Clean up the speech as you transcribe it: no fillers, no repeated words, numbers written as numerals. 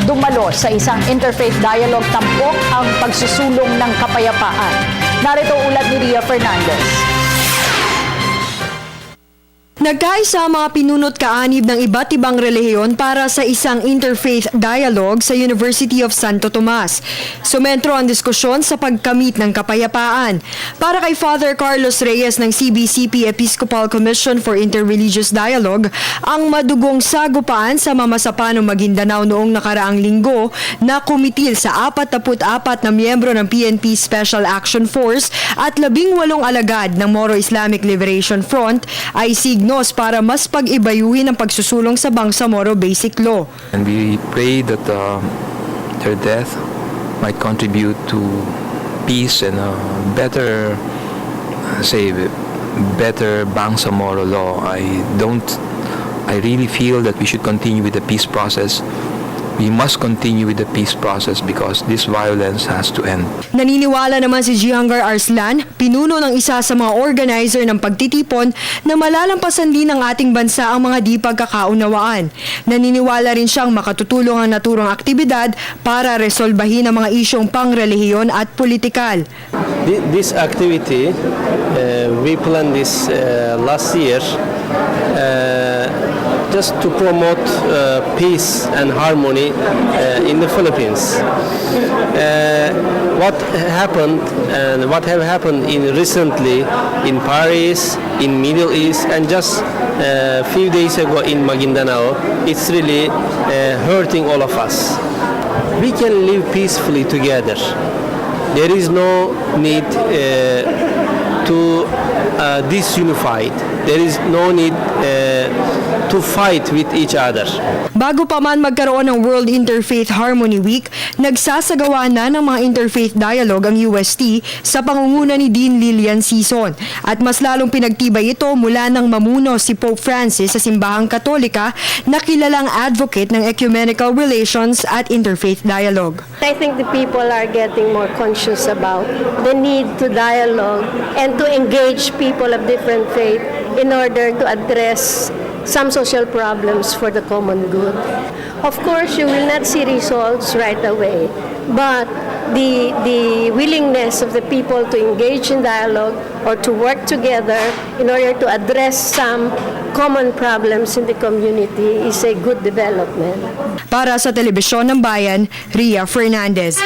dumalo sa isang interfaith dialogue tampok ang pagsusulong ng kapayapaan. Narito ulat ni Ria Fernandez. Nagkaisa ang mga pinunot kaanib ng iba't ibang relihiyon para sa isang interfaith dialogue sa University of Santo Tomas. Sumentro ang diskusyon sa pagkamit ng kapayapaan. Para kay Father Carlos Reyes ng CBCP Episcopal Commission for Interreligious Dialogue, ang madugong sagupaan sa Mamasapano, Maguindanao noong nakaraang linggo na kumitil sa 44 na miyembro ng PNP Special Action Force at 18 alagad ng Moro Islamic Liberation Front ay signos para mas pag-ibayuhin ang pagsusulong sa Bangsamoro Basic Law. And we pray that their death might contribute to peace and a better, better Bangsamoro law. I really feel that we should continue with the peace process. We must continue with the peace process because this violence has to end. Naniniwala naman si Gihangar Arslan, pinuno ng isa sa mga organizer ng pagtitipon, na malalampasan din ng ating bansa ang mga di pagkakaunawaan. Naniniwala rin siyang makatutulong ang naturang aktibidad para resolbahin ang mga isyong pangrelihiyon at politikal. This activity, we planned this last year just to promote peace and harmony in the Philippines. What happened and what have happened in recently in Paris, in Middle East, and just a few days ago in Maguindanao, it's really hurting all of us. We can live peacefully together. There is no need to disunify. There is no need to fight with each other. Bago pa man magkaroon ng World Interfaith Harmony Week, nagsasagawa na ng mga interfaith dialogue ang UST sa pangunguna ni Dean Lilian Sison. At mas lalong pinagtibay ito mula nang mamuno si Pope Francis sa Simbahang Katolika na kilalang advocate ng ecumenical relations at interfaith dialogue. I think the people are getting more conscious about the need to dialogue and to engage people of different faith in order to address some social problems for the common good. Of course, you will not see results right away, but the willingness of the people to engage in dialogue or to work together in order to address some common problems in the community is a good development. Para sa Telebisyon ng Bayan, Ria Fernandez.